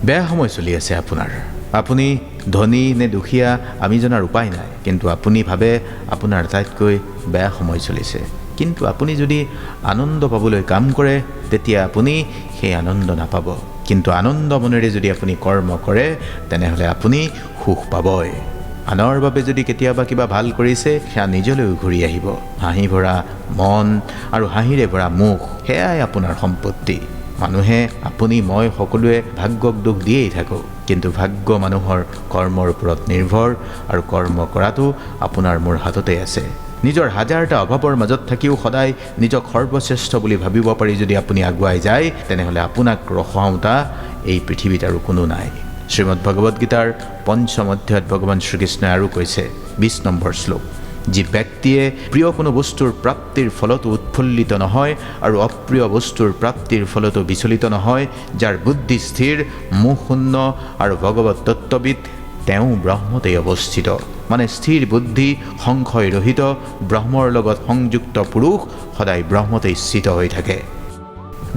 বেয়া সময় চলি আছে আপোনাৰ। আপুনি ধনী নে দুখীয়া আমি জনাৰ উপায় নাই, কিন্তু আপুনি ভাবে আপোনাৰ আটাইতকৈ বেয়া সময় চলিছে। কিন্তু আপুনি যদি আনন্দ পাবলৈ কাম কৰে তেতিয়া আপুনি সেই আনন্দ নাপাব। কিন্তু আনন্দ মনেৰে যদি আপুনি কৰ্ম কৰে তেনেহ'লে আপুনি সুখ পাবই। আনৰ বাবে যদি কেতিয়াবা কিবা ভাল কৰিছে সেয়া নিজলৈও ঘূৰি আহিব। হাঁহি ভৰা মন আৰু হাঁহিৰে ভৰা মুখ, সেয়াই আপোনাৰ সম্পত্তি। মানুহে আপুনি মই সকলোৱে ভাগ্যক দুখ দিয়েই থাকোঁ, কিন্তু ভাগ্য মানুহৰ কৰ্মৰ ওপৰত নিৰ্ভৰ, আৰু কৰ্ম কৰাটো আপোনাৰ মোৰ হাততে আছে। নিজৰ হাজাৰটা অভাৱৰ মাজত থাকিও সদায় নিজক সৰ্বশ্ৰেষ্ঠ বুলি ভাবিব পাৰি যদি আপুনি আগুৱাই যায়, তেনেহ'লে আপোনাক ৰখাওঁতা এই পৃথিৱীত আৰু কোনো নাই। শ্ৰীমদ ভগৱদ গীতাৰ ৫ম অধ্যায়ত ভগৱান শ্ৰীকৃষ্ণই আৰু কৈছে ২০ নম্বৰ শ্লোক, যি ব্যক্তিয়ে প্ৰিয় কোনো বস্তুৰ প্ৰাপ্তিৰ ফলতো উৎফুল্লিত নহয় আৰু অপ্ৰিয় বস্তুৰ প্ৰাপ্তিৰ ফলতো বিচলিত নহয়, যাৰ বুদ্ধি স্থিৰ, মুখ শূন্য আৰু ভগৱত তত্ত্ববিদ, তেওঁ ব্ৰহ্মতেই অৱস্থিত। মানে স্থিৰ বুদ্ধি, সংশয় ৰহিত, ব্ৰহ্মৰ লগত সংযুক্ত পুৰুষ সদায় ব্ৰহ্মতেই স্থিত হৈ থাকে।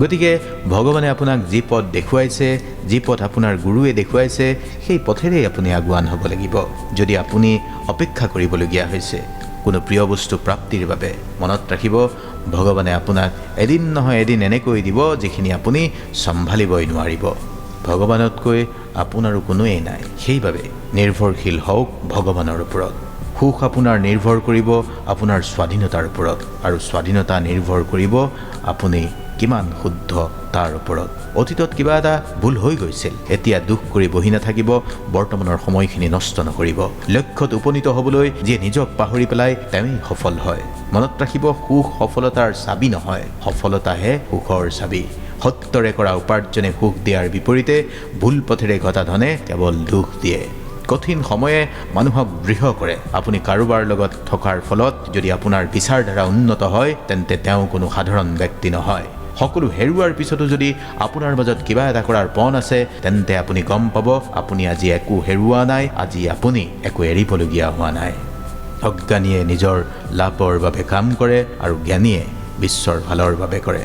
গতিকে ভগৱানে আপোনাক যি পথ দেখুৱাইছে, যি পথ আপোনাৰ গুৰুৱে দেখুৱাইছে, সেই পথেৰেই আপুনি আগুৱান হ'ব লাগিব। যদি আপুনি অপেক্ষা কৰিবলগীয়া হৈছে কোনো প্ৰিয় বস্তু প্ৰাপ্তিৰ বাবে, মনত ৰাখিব ভগৱানে আপোনাক এদিন নহয় এদিন এনেকৈ দিব যিখিনি আপুনি চম্ভালিবই নোৱাৰিব। ভগৱানতকৈ আপোনাৰো কোনোৱেই নাই। সেইবাবে নিৰ্ভৰশীল হওক ভগৱানৰ ওপৰত। সুখ আপোনাৰ নিৰ্ভৰ কৰিব আপোনাৰ স্বাধীনতাৰ ওপৰত, আৰু স্বাধীনতা নিৰ্ভৰ কৰিব আপুনি কিমান শুদ্ধ তাৰ ওপৰত। অতীতত কিবা এটা ভুল হৈ গৈছিল, এতিয়া দুখ কৰি বহি নাথাকিব, বৰ্তমানৰ সময়খিনি নষ্ট নকৰিব। লক্ষ্যত উপনীত হ'বলৈ যিয়ে নিজক পাহৰি পেলাই তেওঁই সফল হয়। মনত ৰাখিব, সুখ সফলতাৰ চাবি নহয়, সফলতাহে সুখৰ চাবি। সত্যৰে কৰা উপাৰ্জনে সুখ দিয়াৰ বিপৰীতে ভুল পথেৰে ঘটা ধনে কেৱল দুখ দিয়ে। কঠিন সময়ে মানুহক দৃঢ় কৰে। আপুনি কাৰোবাৰ লগত থকাৰ ফলত যদি আপোনাৰ বিচাৰধাৰা উন্নত হয় তেন্তে তেওঁ কোনো সাধাৰণ ব্যক্তি নহয়। সকলো হেৰুৱাৰ পিছতো যদি আপোনাৰ মাজত কিবা এটা কৰাৰ পণ আছে তেন্তে আপুনি গম পাব আপুনি আজি একো হেৰুওৱা নাই, আজি আপুনি একো এৰিবলগীয়া হোৱা নাই। অজ্ঞানীয়ে নিজৰ লাভৰ বাবে কাম কৰে আৰু জ্ঞানীয়ে বিশ্বৰ ভালৰ বাবে কৰে।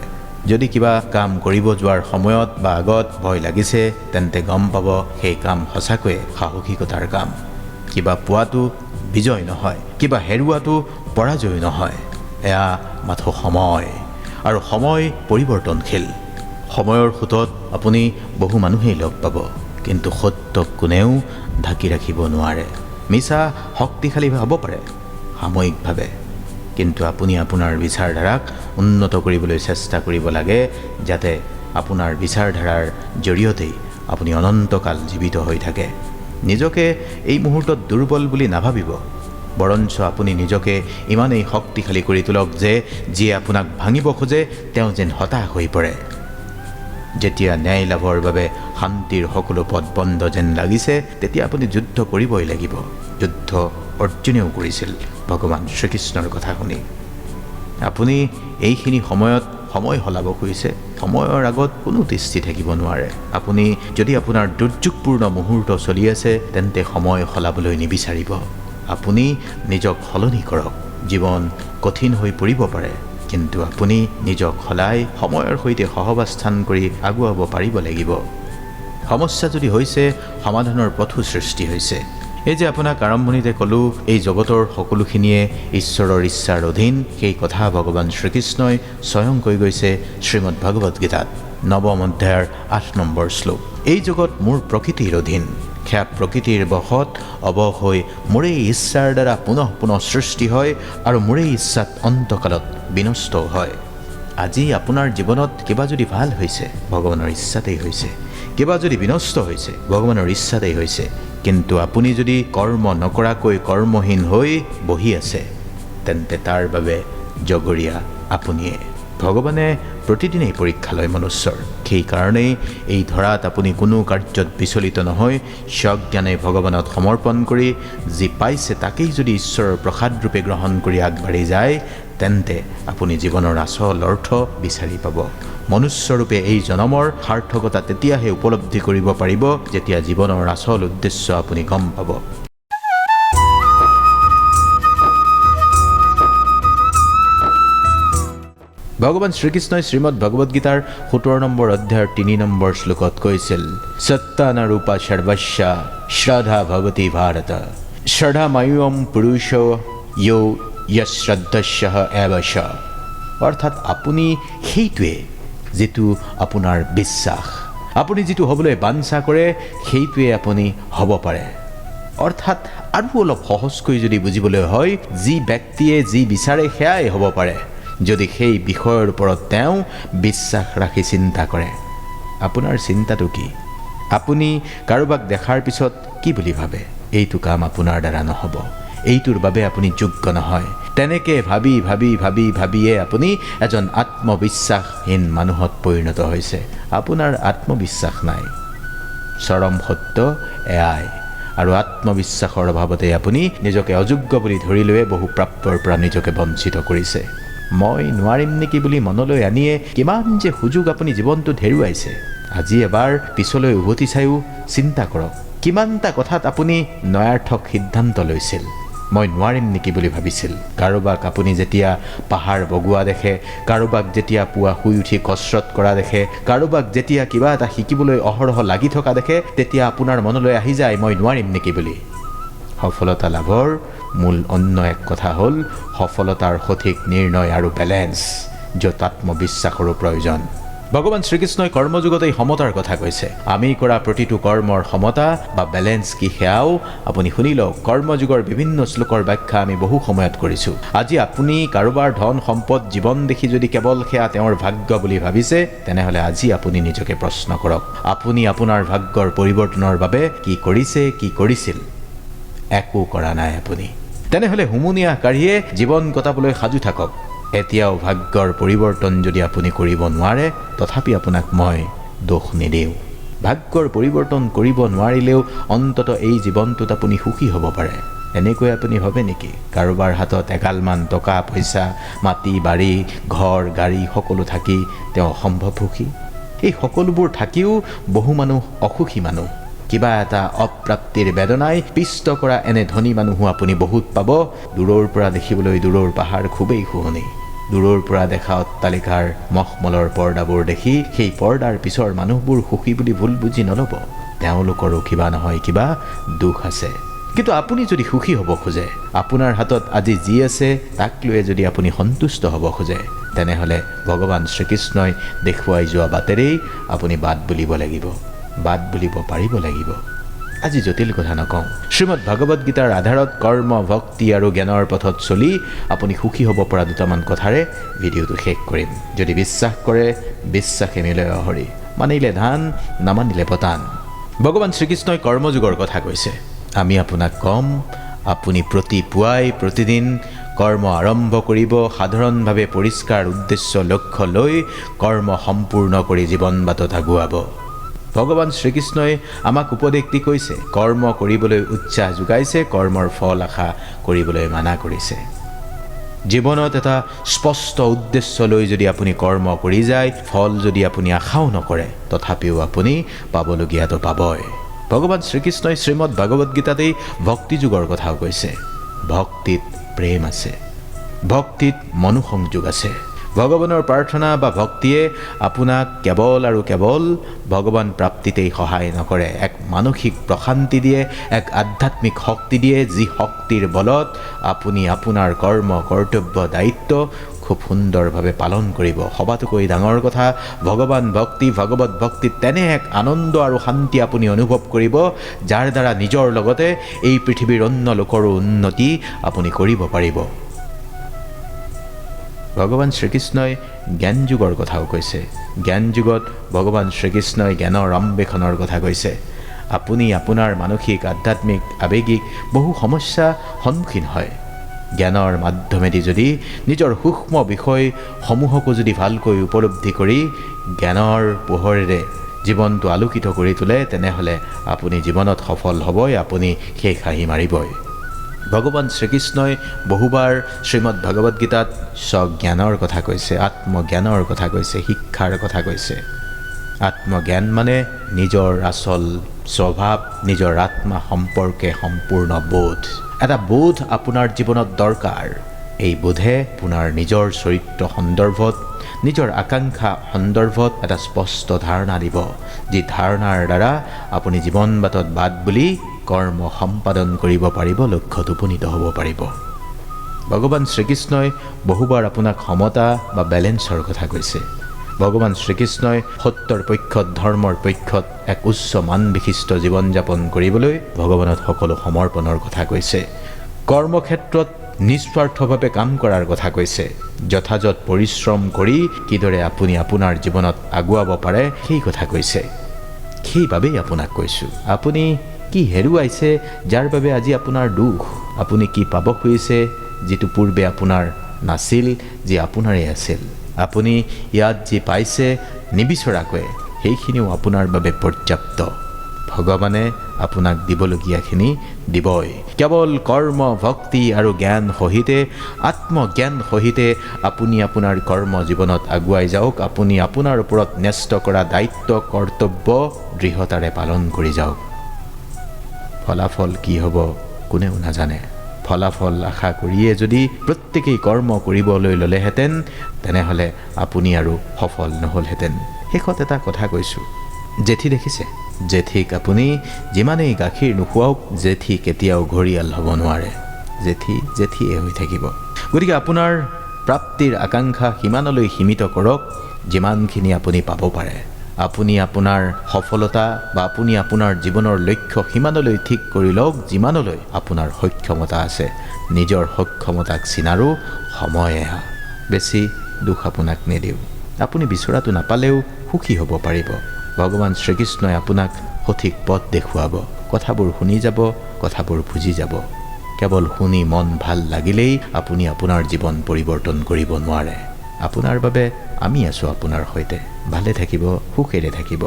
যদি কিবা কাম কৰিব যোৱাৰ সময়ত বা আগত ভয় লাগিছে তেন্তে গম পাব সেই কাম সঁচাকৈয়ে সাহসিকতাৰ কাম। কিবা পোৱাটো বিজয় নহয়, কিবা হেৰুৱাটো পৰাজয় নহয়, এয়া মাথো সময়, আৰু সময় পৰিৱৰ্তনশীল। সময়ৰ সোঁতত আপুনি বহু মানুহেই লগ পাব, কিন্তু সত্যক কোনেও ঢাকি ৰাখিব নোৱাৰে। মিছা শক্তিশালী হ'ব পাৰে সাময়িকভাৱে, কিন্তু আপুনি আপোনাৰ বিচাৰধাৰাক উন্নত কৰিবলৈ চেষ্টা কৰিব লাগে, যাতে আপোনাৰ বিচাৰধাৰাৰ জৰিয়তেই আপুনি অনন্তকাল জীৱিত হৈ থাকে। নিজকে এই মুহূৰ্তত দুৰ্বল বুলি নাভাবিব, বৰঞ্চ আপুনি নিজকে ইমানেই শক্তিশালী কৰি তোলক যে যিয়ে আপোনাক ভাঙিব খোজে তেওঁ যেন হতাশ হৈ পৰে। যেতিয়া ন্যায় লাভৰ বাবে শান্তিৰ সকলো পথ বন্ধ যেন লাগিছে তেতিয়া আপুনি যুদ্ধ কৰিবই লাগিব। যুদ্ধ অৰ্জুনেও কৰিছিল ভগৱান শ্ৰীকৃষ্ণৰ কথা শুনি। আপুনি এইখিনি সময়ত সময় সলাব খুজিছে, সময়ৰ আগত কোনো তিষ্ঠি থাকিব নোৱাৰে। আপুনি যদি আপোনাৰ দুৰ্যোগপূৰ্ণ মুহূৰ্ত চলি আছে তেন্তে সময় সলাবলৈ নিবিচাৰিব। আপুনি নিজক সলনি কৰক। জীৱন কঠিন হৈ পৰিব পাৰে, কিন্তু আপুনি নিজক সলাই সময়ৰ সৈতে সহৱস্থান কৰি আগুৱাব পাৰিব লাগিব। সমস্যা যদি হৈছে সমাধানৰ পথো সৃষ্টি হৈছে। এই যে আপোনাক আৰম্ভণিতে ক'লোঁ এই জগতৰ সকলোখিনিয়ে ঈশ্বৰৰ ইচ্ছাৰ অধীন, সেই কথা ভগৱান শ্ৰীকৃষ্ণই স্বয়ং কৈ গৈছে শ্ৰীমদ ভগৱদ গীতাত ৯ম অধ্যায়ৰ ৮ নম্বৰ শ্লোক। এই জগত মোৰ প্ৰকৃতিৰ অধীন, সেয়া প্ৰকৃতিৰ বশত অৱশ হৈ মোৰেই ইচ্ছাৰ দ্বাৰা পুনঃ পুনঃ সৃষ্টি হয় আৰু মোৰেই ইচ্ছাত অন্তকালত বিনষ্টও হয়। আজি আপোনাৰ জীৱনত কিবা যদি ভাল হৈছে ভগৱানৰ ইচ্ছাতেই হৈছে, কিবা যদি বিনষ্ট হৈছে ভগৱানৰ ইচ্ছাতেই হৈছে। কিন্তু আপুনি যদি কৰ্ম নকৰাকৈ কৰ্মহীন হৈ বহি আছে তেন্তে তাৰ বাবে জগৰীয়া আপুনিয়ে। ভগৱানে প্ৰতিদিনেই পৰীক্ষা লয় মনুষ্যৰ। সেইকাৰণেই এই ধৰাত আপুনি কোনো কাৰ্যত বিচলিত নহয়, স্বজ্ঞানে ভগৱানত সমৰ্পণ কৰি যি পাইছে তাকেই যদি ঈশ্বৰৰ প্ৰসাদ ৰূপে গ্ৰহণ কৰি আগবাঢ়ি যায় তেন্তে আপুনি জীৱনৰ আচল অৰ্থ বিচাৰি পাব। মনুষ্যৰূপে এই জনমৰ সাৰ্থকতা তেতিয়াহে উপলব্ধি কৰিব পাৰিব যেতিয়া জীৱনৰ আচল উদ্দেশ্য আপুনি গম পাব। ভগৱান শ্ৰীকৃষ্ণই শ্ৰীমদ ভগৱদ গীতাৰ 17 নম্বৰ অধ্যায়ৰ 3 নম্বৰ শ্লোকত কৈছিল, সত্তানাৰূপা সৰ্বস্য শ্ৰদ্ধা ভগৱতী ভাৰত শ্ৰদ্ধাময়ম পুৰুষ য়ো য়শ্ৰদ্ধস্য এৱশ। অৰ্থাৎ আপুনি সেইটোৱে যিটো আপোনাৰ বিশ্বাস, আপুনি যিটো হ'বলৈ বাঞ্ছা কৰে সেইটোৱে আপুনি হ'ব পাৰে। অৰ্থাৎ আৰু অলপ সহজকৈ যদি বুজিবলৈ হয়, যি ব্যক্তিয়ে যি বিচাৰে সেয়াই হ'ব পাৰে, যদি সেই বিষয়ৰ ওপৰত তেওঁ বিশ্বাস ৰাখি চিন্তা কৰে। আপোনাৰ চিন্তাটো কি? আপুনি কাৰোবাক দেখাৰ পিছত কি বুলি ভাবে? এইটো কাম আপোনাৰ দ্বাৰা নহ'ব, এইটোৰ বাবে আপুনি যোগ্য নহয়। তেনেকৈ ভাবি ভাবি ভাবি ভাবিয়ে আপুনি এজন আত্মবিশ্বাসহীন মানুহত পৰিণত হৈছে। আপোনাৰ আত্মবিশ্বাস নাই, চৰম সত্য এয়াই। আৰু আত্মবিশ্বাসৰ অভাৱতে আপুনি নিজকে অযোগ্য বুলি ধৰি লৈয়ে বহু প্ৰাপ্তৰ পৰা নিজকে বঞ্চিত কৰিছে। মই নোৱাৰিম নেকি বুলি মনলৈ আনিয়ে কিমান যে সুযোগ আপুনি জীৱনটোত হেৰুৱাইছে। আজি এবাৰ পিছলৈ উভতি চাইও চিন্তা কৰক, কিমানটা কথাত আপুনি নয়াৰ্থক সিদ্ধান্ত লৈছিল। মই নোৱাৰিম নেকি বুলি ভাবিছিল। কাৰোবাক আপুনি যেতিয়া পাহাৰ বগোৱা দেখে, কাৰোবাক যেতিয়া পুৱা শুই উঠি কচৰৎ কৰা দেখে, কাৰোবাক যেতিয়া কিবা এটা শিকিবলৈ অহৰহ লাগি থকা দেখে, তেতিয়া আপোনাৰ মনলৈ আহি যায় মই নোৱাৰিম নেকি বুলি। সফলতা লাভৰ মূল অন্য এক কথা হ'ল সফলতাৰ সঠিক নিৰ্ণয় আৰু বেলেঞ্চ, য'ত আত্মবিশ্বাসৰো প্ৰয়োজন। ভগৱান শ্ৰীকৃষ্ণই কৰ্মযোগত এই সমতাৰ কথা কৈছে। আমি কৰা প্ৰতিটো কৰ্মৰ সমতা বা বেলেঞ্চ কি সেয়াও আপুনি শুনি লওক। কৰ্মযোগৰ বিভিন্ন শ্লোকৰ ব্যাখ্যা আমি বহু সময়ত কৰিছোঁ। আজি আপুনি কাৰোবাৰ ধন সম্পদ জীৱন দেখি যদি কেৱল সেয়া তেওঁৰ ভাগ্য বুলি ভাবিছে, তেনেহ'লে আজি আপুনি নিজকে প্ৰশ্ন কৰক, আপুনি আপোনাৰ ভাগ্যৰ পৰিৱৰ্তনৰ বাবে কি কৰিছে, কি কৰিছিল? একো কৰা নাই আপুনি। তেনেহ'লে হুমুনিয়াহ কাঢ়িয়ে জীৱন কটাবলৈ সাজু থাকক। এতিয়াও ভাগ্যৰ পৰিৱৰ্তন যদি আপুনি কৰিব নোৱাৰে, তথাপি আপোনাক মই দোষ নিদিওঁ। ভাগ্যৰ পৰিৱৰ্তন কৰিব নোৱাৰিলেও অন্তত এই জীৱনটোত আপুনি সুখী হ'ব পাৰে। এনেকৈ আপুনি ভাবে নেকি কাৰোবাৰ হাতত এগালমান টকা পইচা, মাটি বাৰী, ঘৰ গাড়ী সকলো থাকি তেওঁ অসম্ভৱ সুখী? এই সকলোবোৰ থাকিও বহু মানুহ অসুখী মানুহ। কিবা এটা অপ্ৰাপ্তিৰ বেদনাই পিষ্ট কৰা এনে ধনী মানুহো আপুনি বহুত পাব। দূৰৰ পৰা দেখিবলৈ দূৰৰ পাহাৰ খুবেই শুৱনি, দূৰৰ পৰা দেখা অট্টালিকাৰ মখমলৰ পৰ্দাবোৰ দেখি সেই পৰ্দাৰ পিছৰ মানুহবোৰ সুখী বুলি ভুল বুজি নল'ব। তেওঁলোকৰো কিবা নহয় কিবা দুখ আছে। কিন্তু আপুনি যদি সুখী হ'ব খোজে, আপোনাৰ হাতত আজি যি আছে তাক লৈয়ে যদি আপুনি সন্তুষ্ট হ'ব খোজে, তেনেহ'লে ভগৱান শ্ৰীকৃষ্ণই দেখুৱাই যোৱা বাটেৰেই আপুনি বাট বুলিব লাগিব, বাট বুলিব পাৰিব লাগিব। আজি জটিল কথা নকওঁ, শ্ৰীমদ ভগৱদ গীতাৰ আধাৰত কৰ্ম ভক্তি আৰু জ্ঞানৰ পথত চলি আপুনি সুখী হ'ব পৰা দুটামান কথাৰে ভিডিঅ'টো শেষ কৰিম। যদি বিশ্বাস কৰে, বিশ্বাসে মিলয় হৰি, মানিলে ধান, নামানিলে পতান। ভগৱান শ্ৰীকৃষ্ণই কৰ্মযোগৰ কথা কৈছে। আমি আপোনাক ক'ম, আপুনি পুৱাই প্ৰতিদিন কৰ্ম আৰম্ভ কৰিব। সাধাৰণভাৱে পৰিষ্কাৰ উদ্দেশ্য লক্ষ্য লৈ কৰ্ম সম্পূৰ্ণ কৰি জীৱন বাটত আগুৱাব। ভগৱান শ্ৰীকৃষ্ণই আমাক উপদেশ দি কৈছে, কৰ্ম কৰিবলৈ উৎসাহ যোগাইছে, কৰ্মৰ ফল আশা কৰিবলৈ মানা কৰিছে। জীৱনত এটা স্পষ্ট উদ্দেশ্য লৈ যদি আপুনি কৰ্ম কৰি যায়, ফল যদি আপুনি আশাও নকৰে, তথাপিও আপুনি পাবলগীয়াটো পাবই। ভগৱান শ্ৰীকৃষ্ণই শ্ৰীমদ ভগৱদ গীতাতেই ভক্তিযোগৰ কথাও কৈছে। ভক্তিত প্ৰেম আছে, ভক্তিত মনোসংযোগ আছে। ভগৱানৰ প্ৰাৰ্থনা বা ভক্তিয়ে আপোনাক কেৱল আৰু কেৱল ভগৱান প্ৰাপ্তিতেই সহায় নকৰে, এক মানসিক প্ৰশান্তি দিয়ে, এক আধ্যাত্মিক শক্তি দিয়ে, যি শক্তিৰ বলত আপুনি আপোনাৰ কৰ্ম কৰ্তব্য দায়িত্ব খুব সুন্দৰভাৱে পালন কৰিব। সবাতোকৈ ডাঙৰ কথা, ভগৱান ভক্তি, ভগৱত ভক্তিত তেনে এক আনন্দ আৰু শান্তি আপুনি অনুভৱ কৰিব, যাৰ দ্বাৰা নিজৰ লগতে এই পৃথিৱীৰ অন্য লোকৰো উন্নতি আপুনি কৰিব পাৰিব। ভগৱান শ্ৰীকৃষ্ণই জ্ঞান যুগৰ কথাও কৈছে। জ্ঞান যুগত ভগৱান শ্ৰীকৃষ্ণই জ্ঞানৰ অন্বেষণৰ কথা কৈছে। আপুনি আপোনাৰ মানসিক, আধ্যাত্মিক, আৱেগিক বহু সমস্যা সন্মুখীন হয়। জ্ঞানৰ মাধ্যমেদি যদি নিজৰ সূক্ষ্ম বিষয়সমূহকো যদি ভালকৈ উপলব্ধি কৰি জ্ঞানৰ পোহৰেৰে জীৱনটো আলোকিত কৰি তোলে, তেনেহ'লে আপুনি জীৱনত সফল হ'বই, আপুনি শেষ হাঁহি মাৰিবই। ভগৱান শ্ৰীকৃষ্ণই বহুবাৰ শ্ৰীমদ ভগৱদ গীতাত স্বজ্ঞানৰ কথা কৈছে, আত্মজ্ঞানৰ কথা কৈছে, শিক্ষাৰ কথা কৈছে। আত্মজ্ঞান মানে নিজৰ আচল স্বভাৱ, নিজৰ আত্মা সম্পৰ্কে সম্পূৰ্ণ বোধ। এটা বোধ আপোনাৰ জীৱনত দৰকাৰ। এই বোধে আপোনাৰ নিজৰ চৰিত্ৰ সন্দৰ্ভত নিজৰ আকাংক্ষা সন্দৰ্ভত এটা স্পষ্ট ধাৰণা দিব, যি ধাৰণাৰ দ্বাৰা আপুনি জীৱন বাটত বাট বুলি কৰ্ম সম্পাদন কৰিব পাৰিব, লক্ষ্যত উপনীত হ'ব পাৰিব। ভগৱান শ্ৰীকৃষ্ণই বহুবাৰ আপোনাক সমতা বা বেলেঞ্চৰ কথা কৈছে। ভগৱান শ্ৰীকৃষ্ণই সত্যৰ পক্ষত, ধৰ্মৰ পক্ষত এক উচ্চ মান বিশিষ্ট জীৱন যাপন কৰিবলৈ ভগৱানত সকলো সমৰ্পণৰ কথা কৈছে। কৰ্মক্ষেত্ৰত নিস্বাৰ্থভাৱে কাম কৰাৰ কথা কৈছে। যথাযথ পৰিশ্ৰম কৰি কিদৰে আপুনি আপোনাৰ জীৱনত আগুৱাব পাৰে সেই কথা কৈছে। সেইবাবেই আপোনাক কৈছোঁ, আপুনি কি হেৰুৱাইছে যাৰ বাবে আজি আপোনাৰ দুখ? আপুনি কি পাব খুজিছে যিটো পূৰ্বে আপোনাৰ নাছিল, যি আপোনাৰেই আছিল? আপুনি ইয়াত যি পাইছে নিবিচৰাকৈ সেইখিনিও আপোনাৰ বাবে পৰ্যাপ্ত। ভগৱানে আপোনাক দিবলগীয়াখিনি দিবই। কেৱল কৰ্ম, ভক্তি আৰু জ্ঞান সহিতে, আত্মজ্ঞান সহিতে আপুনি আপোনাৰ কৰ্ম জীৱনত আগুৱাই যাওক। আপুনি আপোনাৰ ওপৰত ন্যস্ত কৰা দায়িত্ব, কৰ্তব্য দৃঢ়তাৰে পালন কৰি যাওক। ফলাফল কি হ'ব কোনেও নাজানে। ফলাফল আশা কৰিয়ে যদি প্ৰত্যেকেই কৰ্ম কৰিবলৈ ল'লেহেঁতেন, তেনেহ'লে আপুনি আৰু সফল নহ'লহেঁতেন। শেষত এটা কথা কৈছোঁ, জেঠী দেখিছে? জেঠীক আপুনি যিমানেই গাখীৰ নোখোৱাওক, জেঠী কেতিয়াও ঘৰিয়াল হ'ব নোৱাৰে। জেঠী জেঠীয়ে হৈ থাকিব। গতিকে আপোনাৰ প্ৰাপ্তিৰ আকাংক্ষা সিমানলৈ সীমিত কৰক যিমানখিনি আপুনি পাব পাৰে। আপুনি আপোনাৰ সফলতা বা আপুনি আপোনাৰ জীৱনৰ লক্ষ্য সিমানলৈ ঠিক কৰি লওক যিমানলৈ আপোনাৰ সক্ষমতা আছে। নিজৰ সক্ষমতাক চিনাৰো সময় এয়া। বেছি দুখ আপোনাক নিদিওঁ। আপুনি বিচৰাটো নাপালেও সুখী হ'ব পাৰিব। ভগৱান শ্ৰীকৃষ্ণই আপোনাক সঠিক পথ দেখুৱাব। কথাবোৰ শুনি যাব, কথাবোৰ বুজি যাব। কেৱল শুনি মন ভাল লাগিলেই আপুনি আপোনাৰ জীৱন পৰিৱৰ্তন কৰিব নোৱাৰে। আপোনাৰ বাবে আমি আছোঁ আপোনাৰ সৈতে। ভালে থাকিব, সুখেৰে থাকিব।